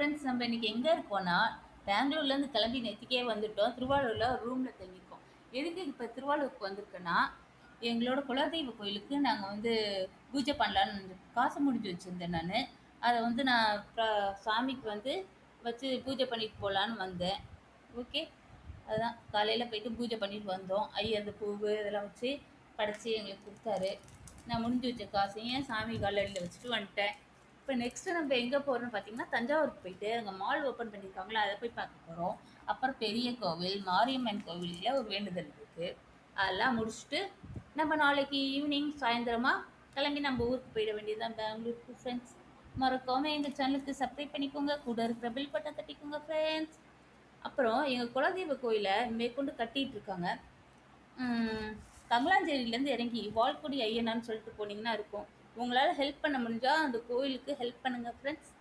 Friends நம்ம இன்னைக்கு எங்கே இருக்கோம்னா பெங்களூர்லேருந்து கிளம்பி நேற்றுக்கே வந்துட்டோம். திருவாரூரில் ஒரு ரூமில் தங்கியிருக்கோம். எதுக்கு இப்போ திருவாரூருக்கு வந்திருக்கேன்னா, எங்களோட குலதெய்வ கோயிலுக்கு நாங்கள் பூஜை பண்ணலான்னு காசு முடிஞ்சு வச்சுருந்தேன் நான். அதை நான் சாமிக்கு வச்சு பூஜை பண்ணிட்டு போகலான்னு வந்தேன். ஓகே, அதுதான் காலையில் போயிட்டு பூஜை பண்ணிட்டு வந்தோம். ஐயர் அந்த பூவு இதெல்லாம் வச்சு படைச்சி எங்களுக்கு கொடுத்தாரு. நான் முடிஞ்சு வச்ச காசையும் சாமி காலடியில் வச்சுட்டு வந்துட்டேன். இப்போ நெக்ஸ்ட்டு நம்ம எங்கே போகிறோம்னு பார்த்தீங்கன்னா, தஞ்சாவூருக்கு போயிட்டு அங்கே மால் ஓப்பன் பண்ணியிருக்காங்களா, அதை போய் பார்க்க போகிறோம். அப்புறம் பெரிய கோவில், மாரியம்மன் கோவிலில் ஒரு வேண்டுதல் இருக்குது. அதெல்லாம் முடிச்சுட்டு நம்ம நாளைக்கு ஈவினிங் சாயந்தரமாக கிளம்பி நம்ம ஊருக்கு போயிட வேண்டியதுதான், பெங்களூருக்கு ஃப்ரெண்ட்ஸ். மறக்காமல் எங்கள் சேனலுக்கு சப்ஸ்கிரைப் பண்ணிக்கோங்க, கூட இருக்கிற பில் பட்டன் தட்டிக்கோங்க ஃப்ரெண்ட்ஸ். அப்புறம் எங்கள் குலதெய்வ கோயிலை மேற்கொண்டு கட்டிகிட்டு இருக்காங்க. கங்கலாஞ்சேரியிலேருந்து இறங்கி வால்குடி ஐயனான்னு சொல்லிட்டு போனீங்கன்னா இருக்கும். உங்களால் ஹெல்ப் பண்ண முடிஞ்சால் அந்த கோயிலுக்கு ஹெல்ப் பண்ணுங்கள் ஃப்ரெண்ட்ஸ்.